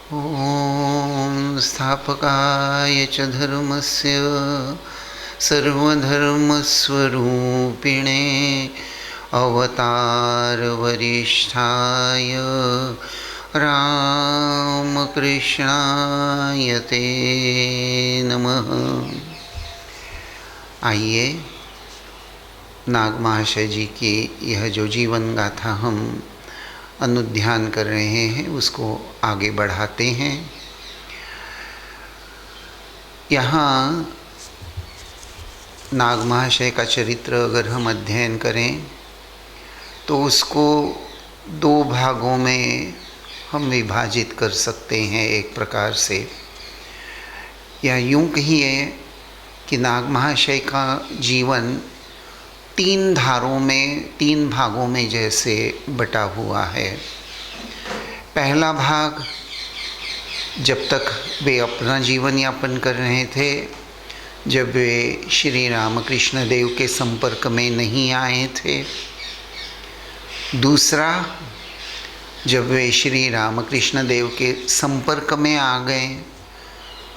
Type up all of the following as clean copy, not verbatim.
ॐ स्थापकाय च धर्मस्य सर्वधर्मस्वरूपिणे अवतारवरिष्ठाय रामकृष्णाय ते नमः। आइए नाग महाशय जी की यह जो जीवन गाथा हम अनुध्यान कर रहे हैं उसको आगे बढ़ाते हैं। यहाँ नाग महाशय का चरित्र अगर हम अध्ययन करें तो उसको दो भागों में हम विभाजित कर सकते हैं एक प्रकार से, या यूँ कहिए कि नाग महाशय का जीवन तीन धारों में, तीन भागों में जैसे बटा हुआ है। पहला भाग जब तक वे अपना जीवन यापन कर रहे थे, जब वे श्री रामकृष्ण देव के संपर्क में नहीं आए थे। दूसरा, जब वे श्री रामकृष्ण देव के संपर्क में आ गए।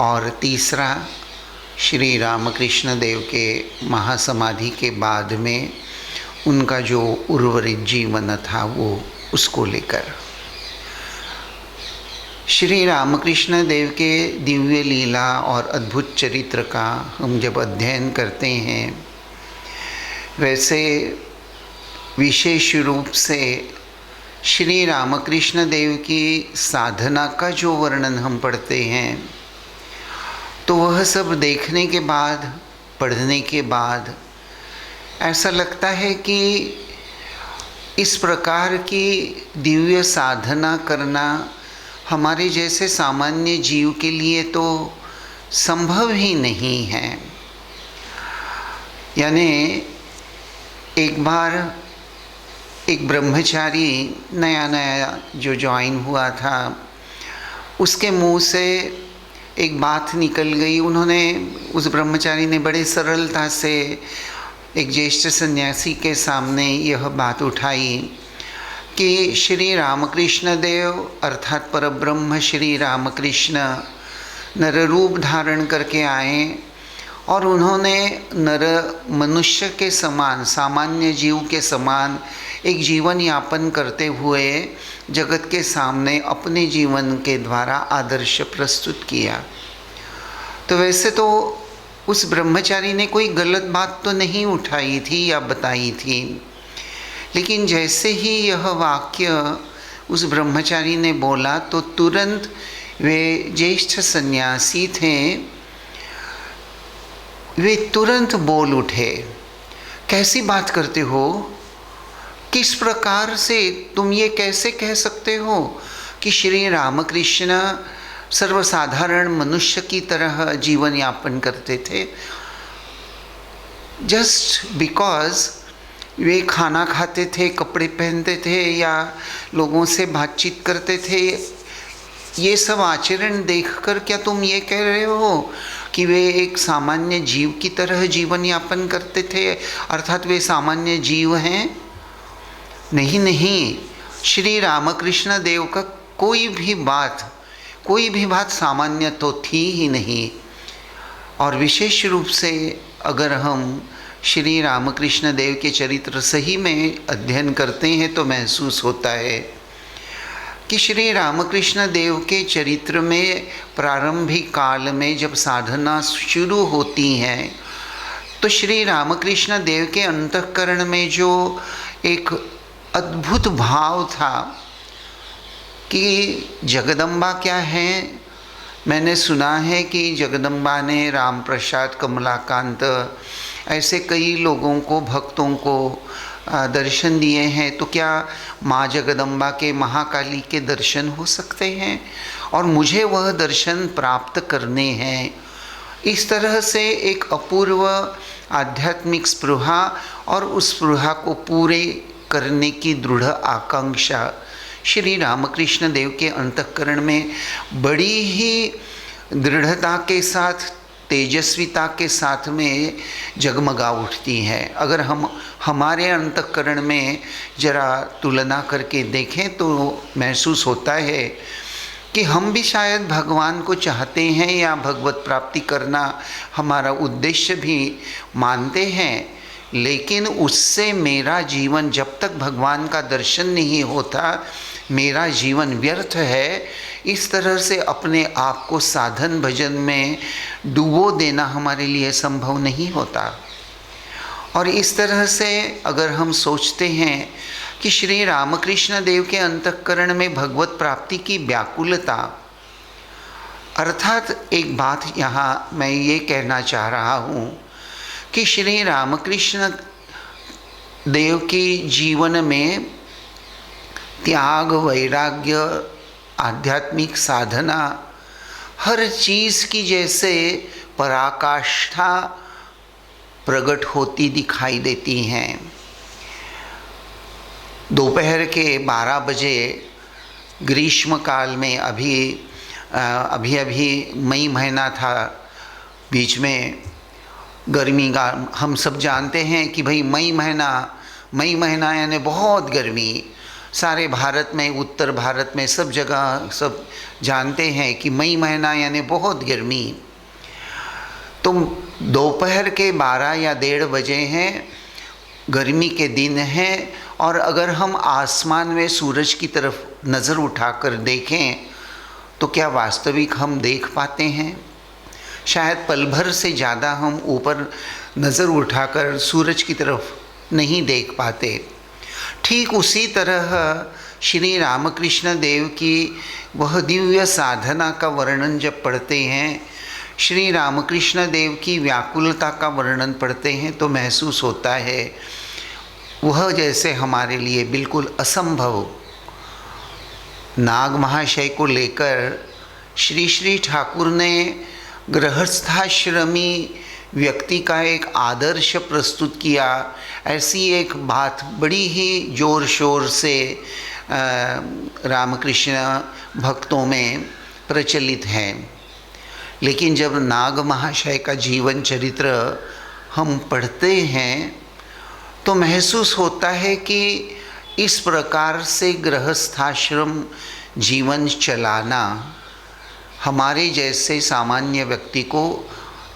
और तीसरा, श्री रामकृष्ण देव के महासमाधि के बाद में उनका जो उर्वरित जीवन था वो उसको लेकर। श्री रामकृष्ण देव के दिव्य लीला और अद्भुत चरित्र का हम जब अध्ययन करते हैं, वैसे विशेष रूप से श्री रामकृष्ण देव की साधना का जो वर्णन हम पढ़ते हैं, तो वह सब देखने के बाद, पढ़ने के बाद ऐसा लगता है कि इस प्रकार की दिव्य साधना करना हमारे जैसे सामान्य जीव के लिए तो संभव ही नहीं है। यानी एक बार एक ब्रह्मचारी नया नया जो ज्वाइन हुआ था, उसके मुंह से एक बात निकल गई। उस ब्रह्मचारी ने बड़े सरलता से एक ज्येष्ठ सन्यासी के सामने यह बात उठाई कि श्री रामकृष्ण देव अर्थात परब्रह्म श्री रामकृष्ण नर रूप धारण करके आए और उन्होंने नर मनुष्य के समान, सामान्य जीव के समान एक जीवन यापन करते हुए जगत के सामने अपने जीवन के द्वारा आदर्श प्रस्तुत किया। तो वैसे तो उस ब्रह्मचारी ने कोई गलत बात तो नहीं उठाई थी या बताई थी, लेकिन जैसे ही यह वाक्य उस ब्रह्मचारी ने बोला तो तुरंत वे ज्येष्ठ सन्यासी थे, वे तुरंत बोल उठे, कैसी बात करते हो? किस प्रकार से तुम ये कैसे कह सकते हो कि श्री रामकृष्ण सर्वसाधारण मनुष्य की तरह जीवन यापन करते थे? जस्ट बिकॉज वे खाना खाते थे, कपड़े पहनते थे या लोगों से बातचीत करते थे, ये सब आचरण देखकर क्या तुम ये कह रहे हो कि वे एक सामान्य जीव की तरह जीवन यापन करते थे, अर्थात वे सामान्य जीव हैं? नहीं नहीं, श्री रामकृष्ण देव का कोई भी बात सामान्य तो थी ही नहीं। और विशेष रूप से अगर हम श्री रामकृष्ण देव के चरित्र सही में अध्ययन करते हैं तो महसूस होता है कि श्री रामकृष्ण देव के चरित्र में प्रारंभिक काल में जब साधना शुरू होती है तो श्री रामकृष्ण देव के अंतःकरण में जो एक अद्भुत भाव था कि जगदम्बा क्या है। मैंने सुना है कि जगदम्बा ने राम प्रसाद, कमलाकांत ऐसे कई लोगों को, भक्तों को दर्शन दिए हैं, तो क्या माँ जगदम्बा के, महाकाली के दर्शन हो सकते हैं? और मुझे वह दर्शन प्राप्त करने हैं। इस तरह से एक अपूर्व आध्यात्मिक स्पृहा और उस स्पृहा को पूरे करने की दृढ़ आकांक्षा श्री रामकृष्ण देव के अंतःकरण में बड़ी ही दृढ़ता के साथ, तेजस्विता के साथ में जगमगा उठती है। अगर हम हमारे अंतःकरण में जरा तुलना करके देखें तो महसूस होता है कि हम भी शायद भगवान को चाहते हैं या भगवत प्राप्ति करना हमारा उद्देश्य भी मानते हैं, लेकिन उससे मेरा जीवन जब तक भगवान का दर्शन नहीं होता मेरा जीवन व्यर्थ है। इस तरह से अपने आप को साधन भजन में डुबो देना हमारे लिए संभव नहीं होता। और इस तरह से अगर हम सोचते हैं कि श्री रामकृष्ण देव के अंतःकरण में भगवत प्राप्ति की व्याकुलता, अर्थात एक बात यहाँ मैं ये कहना चाह रहा हूँ कि श्री रामकृष्ण देव के जीवन में त्याग, वैराग्य, आध्यात्मिक साधना, हर चीज़ की जैसे पराकाष्ठा प्रकट होती दिखाई देती हैं। दोपहर के 12 बजे ग्रीष्म काल में अभी मई महीना था, बीच में गर्मी का हम सब जानते हैं कि भाई मई महीना यानी बहुत गर्मी, सारे भारत में, उत्तर भारत में सब जगह सब जानते हैं कि मई महीना यानी बहुत गर्मी। तो दोपहर के 12 या 1:30 बजे हैं, गर्मी के दिन हैं, और अगर हम आसमान में सूरज की तरफ नज़र उठाकर देखें तो क्या वास्तविक हम देख पाते हैं? शायद पल भर से ज़्यादा हम ऊपर नज़र उठाकर सूरज की तरफ नहीं देख पाते। ठीक उसी तरह श्री रामकृष्ण देव की वह दिव्य साधना का वर्णन जब पढ़ते हैं, श्री रामकृष्ण देव की व्याकुलता का वर्णन पढ़ते हैं, तो महसूस होता है वह जैसे हमारे लिए बिल्कुल असंभव। नाग महाशय को लेकर श्री ठाकुर ने गृहस्थाश्रमी व्यक्ति का एक आदर्श प्रस्तुत किया। ऐसी एक बात बड़ी ही ज़ोर शोर से रामकृष्ण भक्तों में प्रचलित है। लेकिन जब नाग महाशय का जीवन चरित्र हम पढ़ते हैं तो महसूस होता है कि इस प्रकार से गृहस्थाश्रम जीवन चलाना हमारे जैसे सामान्य व्यक्ति को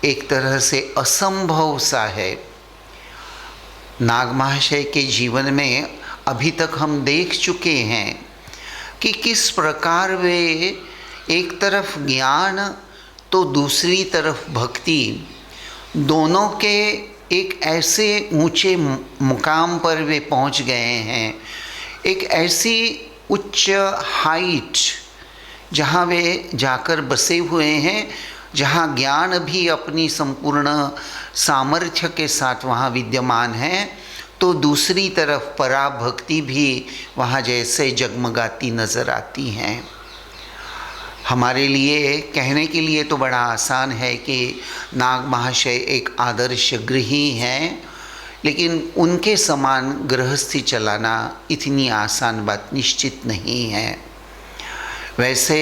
एक तरह से असंभव सा है। नाग महाशय के जीवन में अभी तक हम देख चुके हैं कि किस प्रकार वे एक तरफ ज्ञान तो दूसरी तरफ भक्ति, दोनों के एक ऐसे ऊंचे मुकाम पर वे पहुंच गए हैं, एक ऐसी उच्च हाइट जहां वे जाकर बसे हुए हैं, जहां ज्ञान भी अपनी संपूर्ण सामर्थ्य के साथ वहां विद्यमान है, तो दूसरी तरफ पराभक्ति भी वहां जैसे जगमगाती नज़र आती हैं। हमारे लिए कहने के लिए तो बड़ा आसान है कि नाग महाशय एक आदर्श गृही हैं, लेकिन उनके समान गृहस्थी चलाना इतनी आसान बात निश्चित नहीं है। वैसे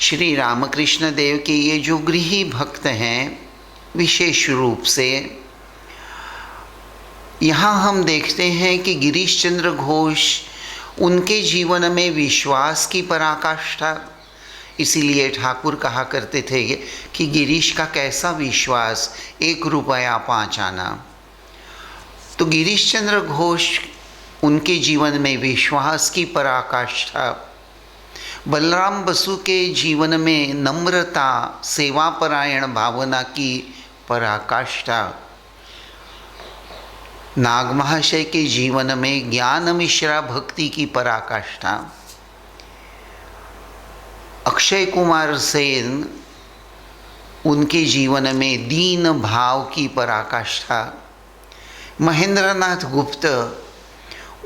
श्री रामकृष्ण देव के ये जो गृही भक्त हैं, विशेष रूप से यहाँ हम देखते हैं कि गिरीश चंद्र घोष, उनके जीवन में विश्वास की पराकाष्ठा, इसीलिए ठाकुर कहा करते थे कि गिरीश का कैसा विश्वास, 1 रुपया 5 आना। तो गिरीश चंद्र घोष, उनके जीवन में विश्वास की पराकाष्ठा, बलराम बसु के जीवन में नम्रता, सेवापरायण भावना की पराकाष्ठा, नाग महाशय के जीवन में ज्ञान मिश्रा भक्ति की पराकाष्ठा, अक्षय कुमार सेन, उनके जीवन में दीन भाव की पराकाष्ठा, महेंद्रनाथ गुप्त,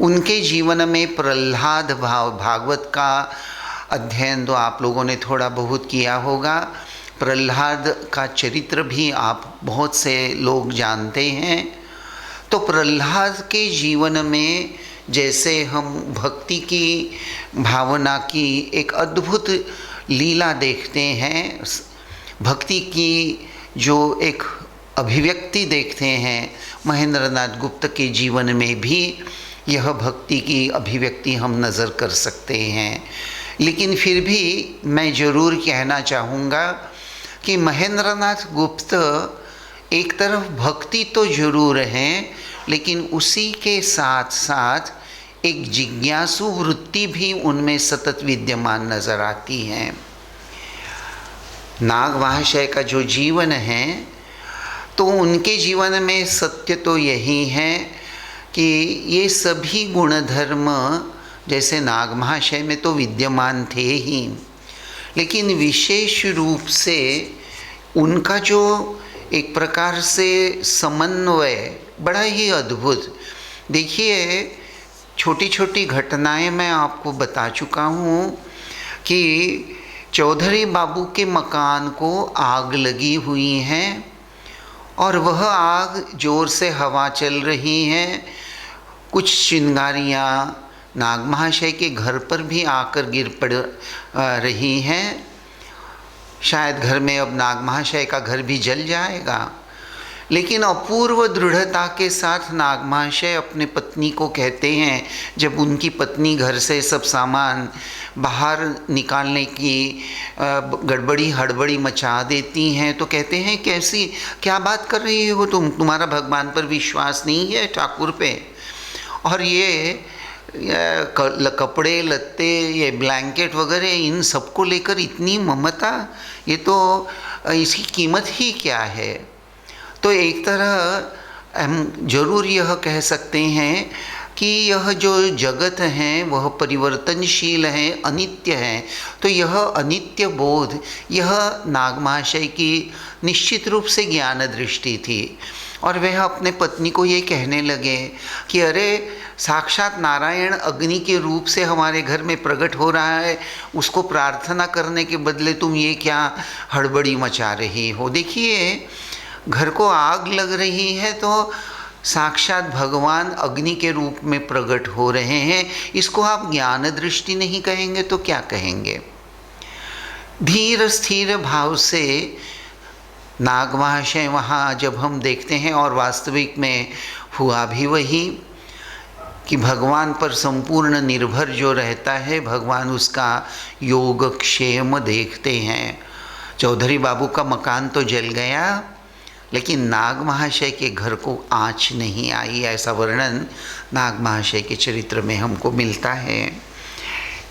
उनके जीवन में प्रहलाद भाव। भागवत का अध्ययन तो आप लोगों ने थोड़ा बहुत किया होगा, प्रहलाद का चरित्र भी आप बहुत से लोग जानते हैं। तो प्रहलाद के जीवन में जैसे हम भक्ति की भावना की एक अद्भुत लीला देखते हैं, भक्ति की जो एक अभिव्यक्ति देखते हैं, महेंद्रनाथ गुप्त के जीवन में भी यह भक्ति की अभिव्यक्ति हम नज़र कर सकते हैं। लेकिन फिर भी मैं ज़रूर कहना चाहूँगा कि महेंद्रनाथ गुप्त एक तरफ भक्ति तो जरूर है, लेकिन उसी के साथ साथ एक जिज्ञासु वृत्ति भी उनमें सतत विद्यमान नजर आती है। नाग महाशय का जो जीवन है, तो उनके जीवन में सत्य तो यही है कि ये सभी गुणधर्म जैसे नाग महाशय में तो विद्यमान थे ही, लेकिन विशेष रूप से उनका जो एक प्रकार से समन्वय बड़ा ही अद्भुत। देखिए, छोटी छोटी घटनाएं मैं आपको बता चुका हूँ कि चौधरी बाबू के मकान को आग लगी हुई है और वह आग जोर से हवा चल रही है। कुछ चिंगारियाँ नाग महाशय के घर पर भी आकर गिर पड़ रही हैं। शायद घर में अब नाग महाशय का घर भी जल जाएगा, लेकिन अपूर्व दृढ़ता के साथ नाग महाशय अपने पत्नी को कहते हैं, जब उनकी पत्नी घर से सब सामान बाहर निकालने की गड़बड़ी हड़बड़ी मचा देती हैं, तो कहते हैं कैसी क्या बात कर रही हो तुम, तुम्हारा भगवान पर विश्वास नहीं है, ठाकुर पे। और ये कपड़े लत्ते, ये ब्लैंकेट वगैरह, इन सबको लेकर इतनी ममता, ये तो इसकी कीमत ही क्या है। तो एक तरह हम जरूर यह कह सकते हैं कि यह जो जगत है वह परिवर्तनशील है, अनित्य है। तो यह अनित्य बोध, यह नाग महाशय की निश्चित रूप से ज्ञान दृष्टि थी। और वह अपने पत्नी को ये कहने लगे कि अरे, साक्षात नारायण अग्नि के रूप से हमारे घर में प्रकट हो रहा है, उसको प्रार्थना करने के बदले तुम ये क्या हड़बड़ी मचा रही हो। देखिए, घर को आग लग रही है तो साक्षात भगवान अग्नि के रूप में प्रकट हो रहे हैं, इसको आप ज्ञान दृष्टि नहीं कहेंगे तो क्या कहेंगे। धीर स्थिर भाव से नाग महाशय वहाँ जब हम देखते हैं, और वास्तविक में हुआ भी वही कि भगवान पर संपूर्ण निर्भर जो रहता है, भगवान उसका योगक्षेम देखते हैं। चौधरी बाबू का मकान तो जल गया, लेकिन नाग महाशय के घर को आँच नहीं आई, ऐसा वर्णन नाग महाशय के चरित्र में हमको मिलता है।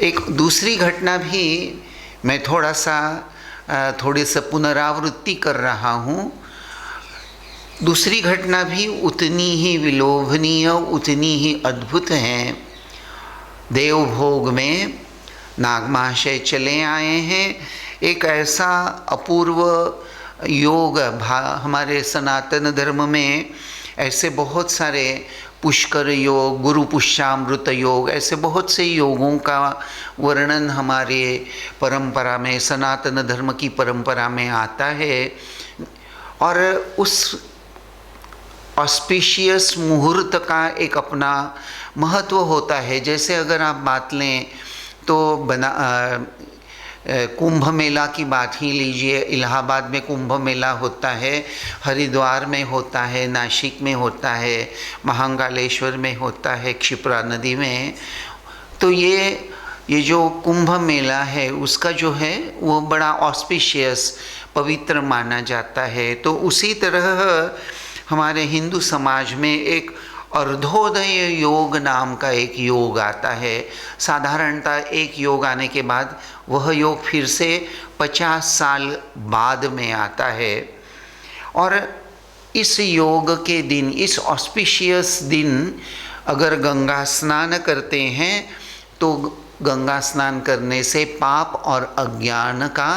एक दूसरी घटना भी मैं थोड़े से पुनरावृत्ति कर रहा हूँ। दूसरी घटना भी उतनी ही विलोभनीय, उतनी ही अद्भुत है। देवभोग में नाग महाशय चले आए हैं। एक ऐसा अपूर्व योग, हमारे सनातन धर्म में ऐसे बहुत सारे पुष्कर योग, गुरु पुष्यामृत योग, ऐसे बहुत से योगों का वर्णन हमारे परंपरा में, सनातन धर्म की परंपरा में आता है। और उस ऑस्पिशियस मुहूर्त का एक अपना महत्व होता है। जैसे अगर आप बात लें तो कुंभ मेला की बात ही लीजिए। इलाहाबाद में कुंभ मेला होता है, हरिद्वार में होता है, नासिक में होता है, महाकालेश्वर में होता है, क्षिप्रा नदी में। तो ये जो कुंभ मेला है उसका जो है वो बड़ा ऑस्पिशियस, पवित्र माना जाता है। तो उसी तरह हमारे हिंदू समाज में एक अर्धोदय योग नाम का एक योग आता है। साधारणतः एक योग आने के बाद वह योग फिर से 50 साल बाद में आता है। और इस योग के दिन, इस ऑस्पिशियस दिन अगर गंगा स्नान करते हैं तो गंगा स्नान करने से पाप और अज्ञान का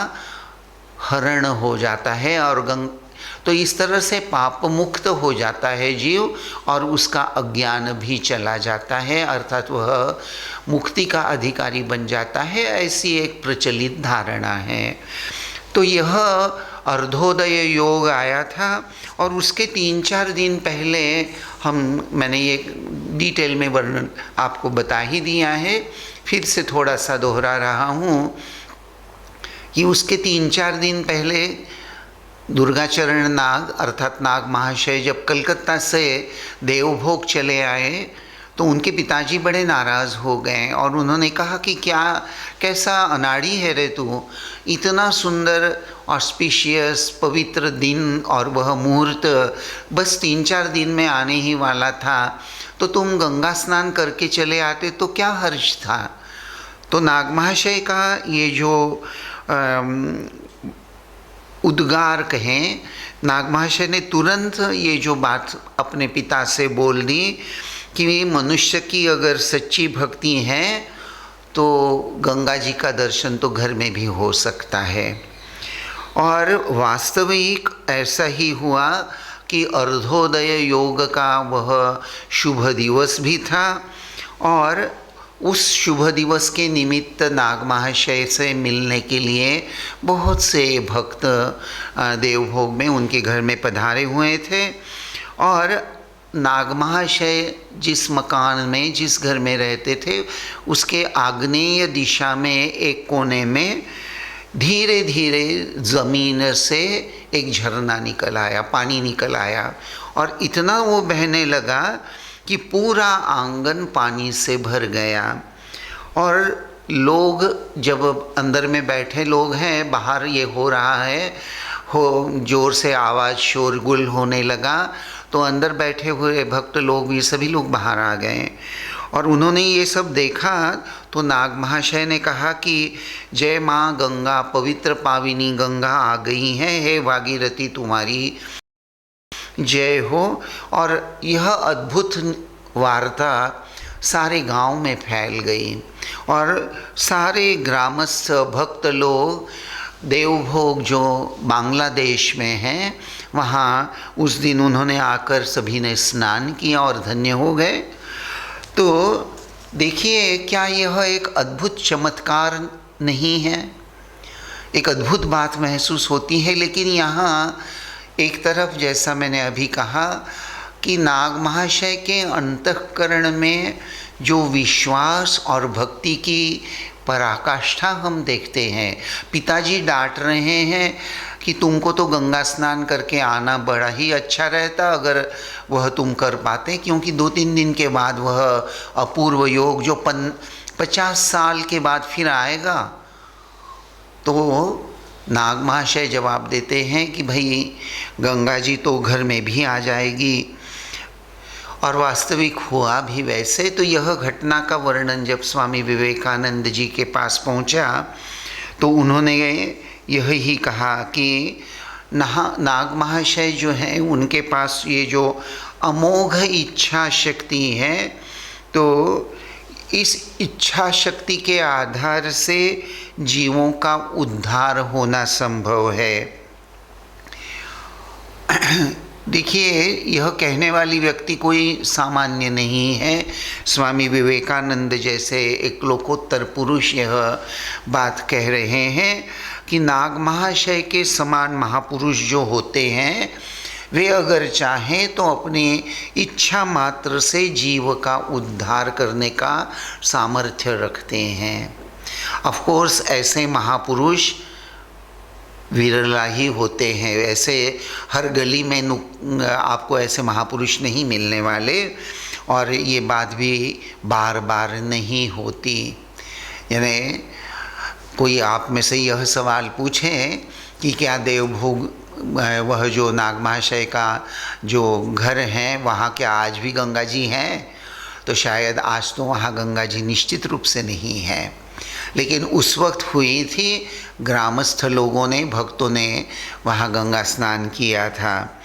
हरण हो जाता है, और तो इस तरह से पाप मुक्त हो जाता है जीव, और उसका अज्ञान भी चला जाता है, अर्थात वह मुक्ति का अधिकारी बन जाता है। ऐसी एक प्रचलित धारणा है। तो यह अर्धोदय योग आया था, और उसके 3-4 दिन पहले मैंने ये डिटेल में वर्णन आपको बता ही दिया है, फिर से थोड़ा सा दोहरा रहा हूँ कि उसके 3-4 दिन पहले दुर्गाचरण नाग अर्थात नाग महाशय जब कलकत्ता से देवभोग चले आए तो उनके पिताजी बड़े नाराज़ हो गए और उन्होंने कहा कि क्या कैसा अनाड़ी है रे तू, इतना सुंदर ऑस्पिशियस पवित्र दिन और वह मुहूर्त बस 3-4 दिन में आने ही वाला था, तो तुम गंगा स्नान करके चले आते तो क्या हर्ज था। तो नाग महाशय का ये जो उद्गार कहें, नाग महाशय ने तुरंत ये जो बात अपने पिता से बोल दी कि मनुष्य की अगर सच्ची भक्ति है तो गंगा जी का दर्शन तो घर में भी हो सकता है। और वास्तविक ऐसा ही हुआ कि अर्धोदय योग का वह शुभ दिवस भी था और उस शुभ दिवस के निमित्त नाग महाशय से मिलने के लिए बहुत से भक्त देवभोग में उनके घर में पधारे हुए थे। और नाग महाशय जिस मकान में जिस घर में रहते थे उसके आग्नेय दिशा में एक कोने में धीरे धीरे ज़मीन से एक झरना निकल आया, पानी निकल आया और इतना वो बहने लगा कि पूरा आंगन पानी से भर गया। और लोग जब अंदर में बैठे लोग हैं, बाहर ये हो रहा है, जोर से आवाज़ शोरगुल होने लगा, तो अंदर बैठे हुए भक्त लोग भी सभी लोग बाहर आ गए और उन्होंने ये सब देखा। तो नाग महाशय ने कहा कि जय माँ गंगा, पवित्र पाविनी गंगा आ गई हैं, हे भागीरथी तुम्हारी जय हो। और यह अद्भुत वार्ता सारे गांव में फैल गई और सारे ग्रामस्थ भक्त लोग देवभोग जो बांग्लादेश में हैं वहाँ उस दिन उन्होंने आकर सभी ने स्नान किया और धन्य हो गए। तो देखिए क्या यह एक अद्भुत चमत्कार नहीं है, एक अद्भुत बात महसूस होती है। लेकिन यहाँ एक तरफ जैसा मैंने अभी कहा कि नाग महाशय के अंतःकरण में जो विश्वास और भक्ति की पराकाष्ठा हम देखते हैं। पिताजी डांट रहे हैं कि तुमको तो गंगा स्नान करके आना बड़ा ही अच्छा रहता अगर वह तुम कर पाते, क्योंकि 2-3 दिन के बाद वह अपूर्व योग जो 50 साल के बाद फिर आएगा। तो नाग महाशय जवाब देते हैं कि भाई गंगा जी तो घर में भी आ जाएगी। और वास्तविक हुआ भी वैसे। तो यह घटना का वर्णन जब स्वामी विवेकानंद जी के पास पहुंचा तो उन्होंने यह ही कहा कि नाग महाशय जो हैं उनके पास ये जो अमोघ इच्छा शक्ति है, तो इस इच्छा शक्ति के आधार से जीवों का उद्धार होना संभव है। देखिए यह कहने वाली व्यक्ति कोई सामान्य नहीं है। स्वामी विवेकानंद जैसे एक लोकोत्तर पुरुष यह बात कह रहे हैं कि नाग महाशय के समान महापुरुष जो होते हैं वे अगर चाहें तो अपनी इच्छा मात्र से जीव का उद्धार करने का सामर्थ्य रखते हैं। ऑफ कोर्स ऐसे महापुरुष विरला ही होते हैं, ऐसे हर गली में आपको ऐसे महापुरुष नहीं मिलने वाले और ये बात भी बार बार नहीं होती। यानी कोई आप में से यह सवाल पूछे कि क्या देवभोग वह जो नाग महाशय का जो घर है वहाँ क्या आज भी गंगा जी हैं, तो शायद आज तो वहाँ गंगा जी निश्चित रूप से नहीं है। लेकिन उस वक्त हुई थी, ग्रामस्थ लोगों ने, भक्तों ने वहाँ गंगा स्नान किया था।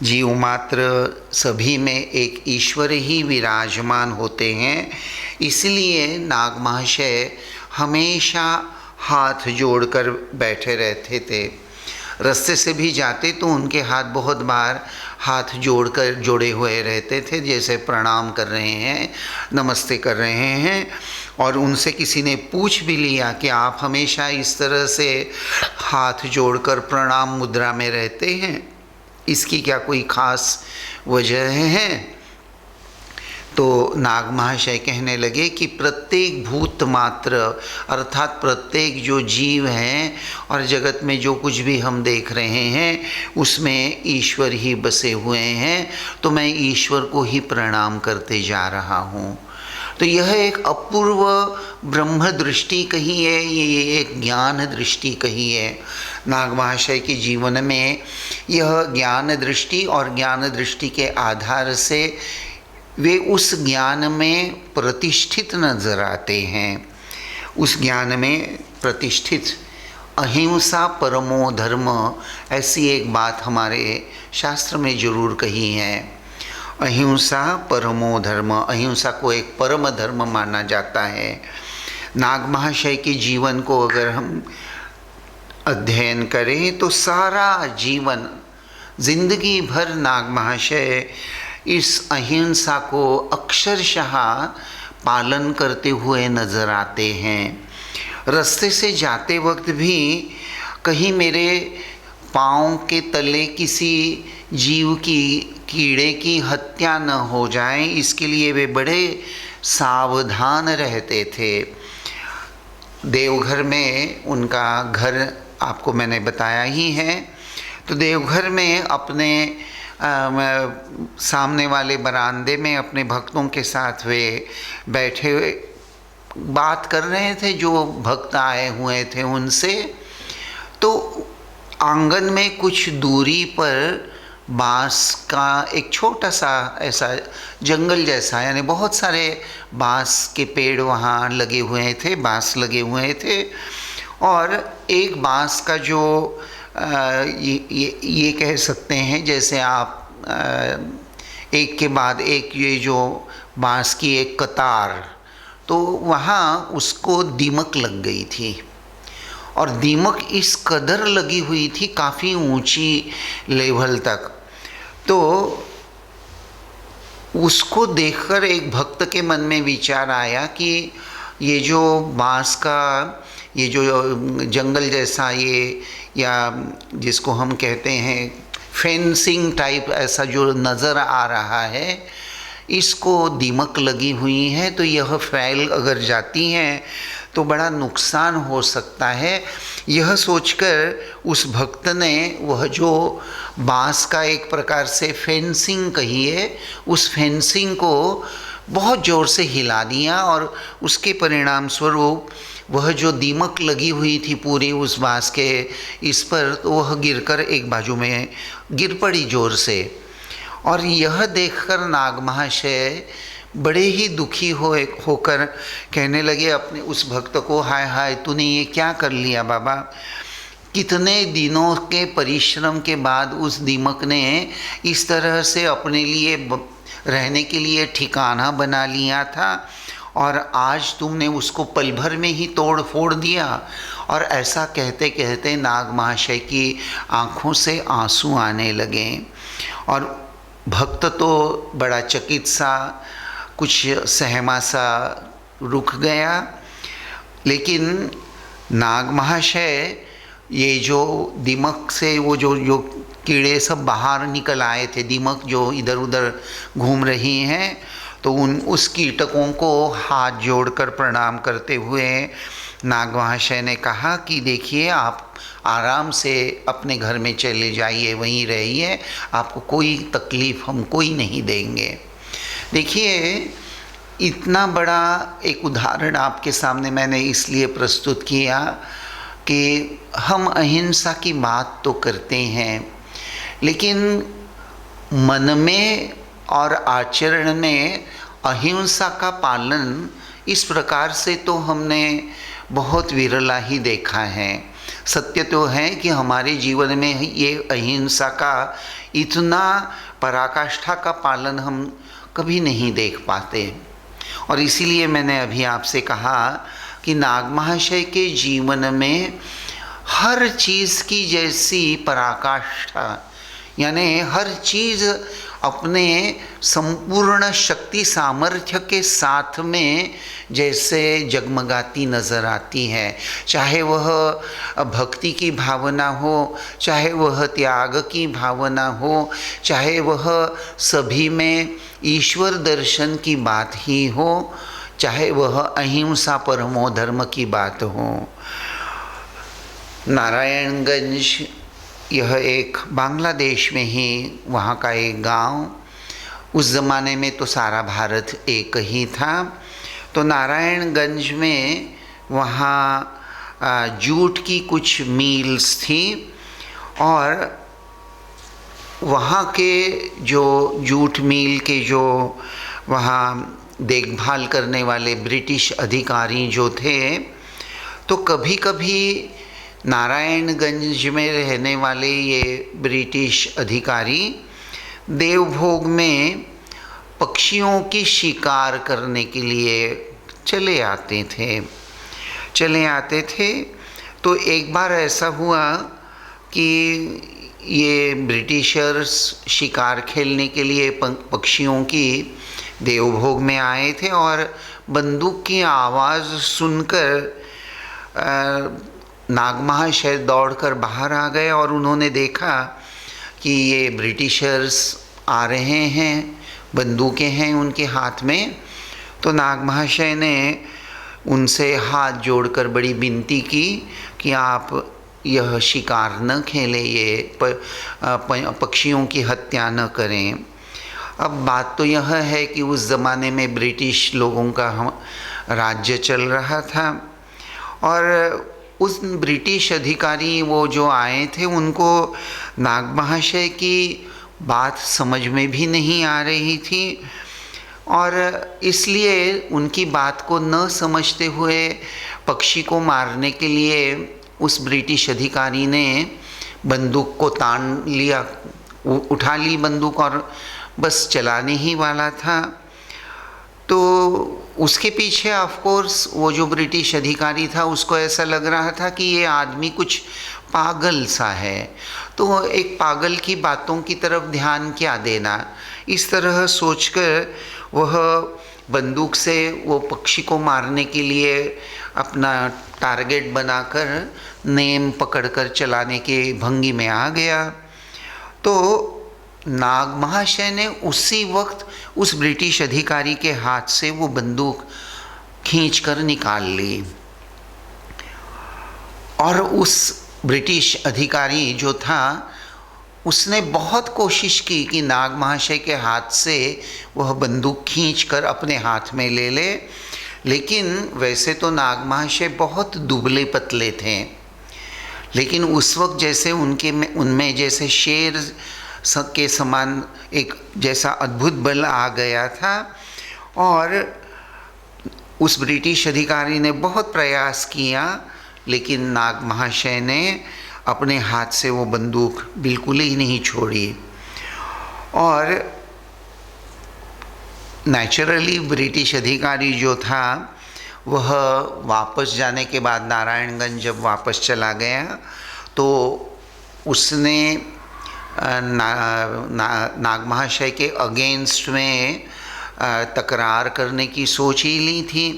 जीव मात्र सभी में एक ईश्वर ही विराजमान होते हैं, इसलिए नाग महाशय हमेशा हाथ जोड़कर बैठे रहते थे। रास्ते से भी जाते तो उनके हाथ बहुत बार हाथ जोड़कर जोड़े हुए रहते थे, जैसे प्रणाम कर रहे हैं, नमस्ते कर रहे हैं। और उनसे किसी ने पूछ भी लिया कि आप हमेशा इस तरह से हाथ जोड़कर प्रणाम मुद्रा में रहते हैं, इसकी क्या कोई ख़ास वजह है? तो नाग महाशय कहने लगे कि प्रत्येक भूत मात्र अर्थात प्रत्येक जो जीव हैं और जगत में जो कुछ भी हम देख रहे हैं उसमें ईश्वर ही बसे हुए हैं, तो मैं ईश्वर को ही प्रणाम करते जा रहा हूँ। तो यह एक अपूर्व ब्रह्म दृष्टि कही है, ये एक ज्ञान दृष्टि कही है। नाग महाशय के जीवन में यह ज्ञान दृष्टि और ज्ञान दृष्टि के आधार से वे उस ज्ञान में प्रतिष्ठित नजर आते हैं। उस ज्ञान में प्रतिष्ठित अहिंसा परमो धर्म, ऐसी एक बात हमारे शास्त्र में जरूर कही है। अहिंसा परमो धर्म, अहिंसा को एक परम धर्म माना जाता है। नाग महाशय के जीवन को अगर हम अध्ययन करें तो सारा जीवन, जिंदगी भर नाग महाशय इस अहिंसा को अक्षरशः पालन करते हुए नजर आते हैं। रास्ते से जाते वक्त भी कहीं मेरे पाँव के तले किसी जीव की, कीड़े की हत्या न हो जाए, इसके लिए वे बड़े सावधान रहते थे। देवघर में उनका घर आपको मैंने बताया ही है। तो देवघर में अपने सामने वाले बरामदे में अपने भक्तों के साथ वे बैठे हुए बात कर रहे थे, जो भक्त आए हुए थे उनसे। तो आंगन में कुछ दूरी पर बांस का एक छोटा सा ऐसा जंगल जैसा, यानी बहुत सारे बांस के पेड़ वहाँ लगे हुए थे, बांस लगे हुए थे। और एक बांस का जो ये कह सकते हैं जैसे आप एक के बाद एक ये जो बांस की एक कतार, तो वहाँ उसको दीमक लग गई थी। और दीमक इस कदर लगी हुई थी काफ़ी ऊंची लेवल तक। तो उसको देखकर एक भक्त के मन में विचार आया कि ये जो बांस का ये जो जंगल जैसा ये, या जिसको हम कहते हैं फेंसिंग टाइप ऐसा जो नज़र आ रहा है, इसको दीमक लगी हुई है, तो यह फैल अगर जाती हैं तो बड़ा नुकसान हो सकता है। यह सोचकर उस भक्त ने वह जो बांस का एक प्रकार से फेंसिंग कहिए, उस फेंसिंग को बहुत ज़ोर से हिला दिया और उसके परिणाम स्वरूप वह जो दीमक लगी हुई थी पूरी उस बांस के इस पर, तो वह गिरकर एक बाजू में गिर पड़ी ज़ोर से। और यह देखकर नाग महाशय बड़े ही दुखी होकर कहने लगे अपने उस भक्त को, हाय हाय तूने ये क्या कर लिया बाबा। कितने दिनों के परिश्रम के बाद उस दीमक ने इस तरह से अपने लिए रहने के लिए ठिकाना बना लिया था, और आज तुमने उसको पल भर में ही तोड़ फोड़ दिया। और ऐसा कहते कहते नाग महाशय की आँखों से आंसू आने लगे। और भक्त तो बड़ा चकित सा, कुछ सहमा सा रुक गया। लेकिन नाग महाशय ये जो दीमक से वो जो कीड़े सब बाहर निकल आए थे, दीमक जो इधर उधर घूम रही हैं, तो उस कीटकों को हाथ जोड़कर प्रणाम करते हुए नाग महाशय ने कहा कि देखिए आप आराम से अपने घर में चले जाइए, वहीं रहिए, आपको कोई तकलीफ़ हम कोई नहीं देंगे। देखिए इतना बड़ा एक उदाहरण आपके सामने मैंने इसलिए प्रस्तुत किया कि हम अहिंसा की बात तो करते हैं, लेकिन मन में और आचरण में अहिंसा का पालन इस प्रकार से तो हमने बहुत विरला ही देखा है। सत्य तो है कि हमारे जीवन में ये अहिंसा का इतना पराकाष्ठा का पालन हम कभी नहीं देख पाते। और इसीलिए मैंने अभी आपसे कहा कि नाग महाशय के जीवन में हर चीज़ की जैसी पराकाष्ठा, यानी हर चीज़ अपने संपूर्ण शक्ति सामर्थ्य के साथ में जैसे जगमगाती नज़र आती है। चाहे वह भक्ति की भावना हो, चाहे वह त्याग की भावना हो, चाहे वह सभी में ईश्वर दर्शन की बात ही हो, चाहे वह अहिंसा परमो धर्म की बात हो। नारायणगंज यह एक बांग्लादेश में ही वहाँ का एक गांव, उस ज़माने में तो सारा भारत एक ही था। तो नारायणगंज में वहाँ जूट की कुछ मिल्स थी और वहाँ के जो जूट मिल के जो वहाँ देखभाल करने वाले ब्रिटिश अधिकारी जो थे, तो कभी कभी नारायणगंज में रहने वाले ये ब्रिटिश अधिकारी देवभोग में पक्षियों की शिकार करने के लिए चले आते थे। तो एक बार ऐसा हुआ कि ये ब्रिटिशर्स शिकार खेलने के लिए पक्षियों की देवभोग में आए थे और बंदूक की आवाज़ सुनकर नागमहाशय दौड़कर बाहर आ गए और उन्होंने देखा कि ये ब्रिटिशर्स आ रहे हैं, बंदूकें हैं उनके हाथ में। तो नागमहाशय ने उनसे हाथ जोड़कर बड़ी विनती की कि आप यह शिकार न खेलें, ये पक्षियों की हत्या न करें। अब बात तो यह है कि उस ज़माने में ब्रिटिश लोगों का राज्य चल रहा था और उस ब्रिटिश अधिकारी वो जो आए थे उनको नागमहाशय की बात समझ में भी नहीं आ रही थी और इसलिए उनकी बात को न समझते हुए पक्षी को मारने के लिए उस ब्रिटिश अधिकारी ने बंदूक को तान लिया, उठा ली बंदूक और बस चलाने ही वाला था। तो उसके पीछे ऑफ कोर्स वो जो ब्रिटिश अधिकारी था उसको ऐसा लग रहा था कि ये आदमी कुछ पागल सा है, तो एक पागल की बातों की तरफ ध्यान क्या देना, इस तरह सोचकर वह बंदूक से वो पक्षी को मारने के लिए अपना टारगेट बनाकर नेम पकड़कर चलाने के भंगी में आ गया। तो नागमहाशय ने उसी वक्त उस ब्रिटिश अधिकारी के हाथ से वो बंदूक खींचकर निकाल ली और उस ब्रिटिश अधिकारी जो था उसने बहुत कोशिश की कि नागमहाशय के हाथ से वह बंदूक खींचकर अपने हाथ में ले ले, लेकिन वैसे तो नागमहाशय बहुत दुबले पतले थे, लेकिन उस वक्त जैसे उनमें जैसे शेर के समान एक जैसा अद्भुत बल आ गया था और उस ब्रिटिश अधिकारी ने बहुत प्रयास किया, लेकिन नागमहाशय ने अपने हाथ से वो बंदूक बिल्कुल ही नहीं छोड़ी और नेचुरली ब्रिटिश अधिकारी जो था वह वापस जाने के बाद नारायणगंज जब वापस चला गया तो उसने नागमहाशय के अगेंस्ट में तकरार करने की सोच ही ली थी।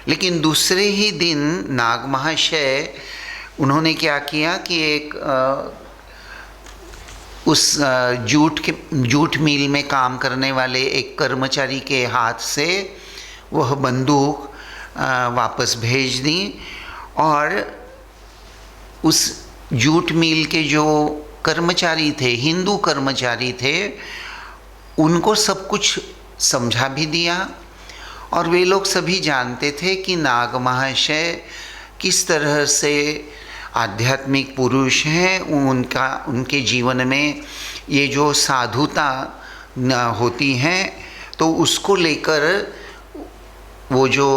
लेकिन दूसरे ही दिन नागमहाशय उन्होंने क्या किया कि एक उस जूट मिल में काम करने वाले एक कर्मचारी के हाथ से वह बंदूक वापस भेज दी और उस जूट मिल के जो कर्मचारी थे, हिंदू कर्मचारी थे, उनको सब कुछ समझा भी दिया और वे लोग सभी जानते थे कि नागमहाशय किस तरह से आध्यात्मिक पुरुष हैं। उनके जीवन में ये जो साधुता होती हैं तो उसको लेकर वो जो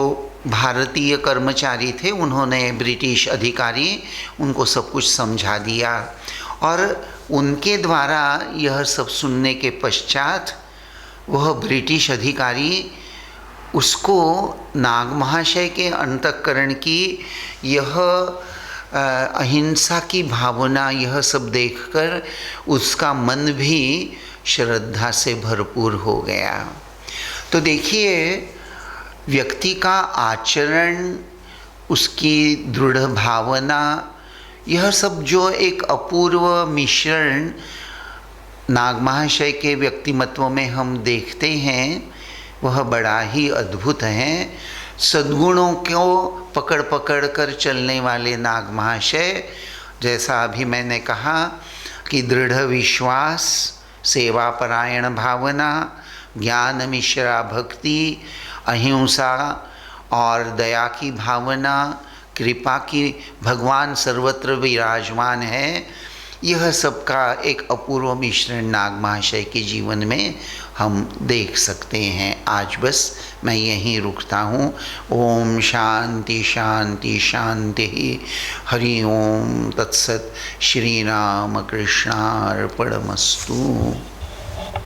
भारतीय कर्मचारी थे उन्होंने ब्रिटिश अधिकारी उनको सब कुछ समझा दिया और उनके द्वारा यह सब सुनने के पश्चात वह ब्रिटिश अधिकारी उसको नागमहाशय के अंतःकरण की यह अहिंसा की भावना, यह सब देखकर उसका मन भी श्रद्धा से भरपूर हो गया। तो देखिए, व्यक्ति का आचरण, उसकी दृढ़ भावना, यह सब जो एक अपूर्व मिश्रण नाग महाशय के व्यक्तिमत्व में हम देखते हैं, वह बड़ा ही अद्भुत है। सद्गुणों को पकड़ पकड़ कर चलने वाले नाग महाशय, जैसा अभी मैंने कहा कि दृढ़ विश्वास, सेवापरायण भावना, ज्ञान मिश्रा भक्ति, अहिंसा और दया की भावना, कृपा की, भगवान सर्वत्र विराजमान है, यह सबका एक अपूर्व मिश्रण नाग महाशय के जीवन में हम देख सकते हैं। आज बस मैं यहीं रुकता हूँ। ओम शांति शांति शांति। हरि ओम तत्सत। श्री राम कृष्णार्पणमस्तु।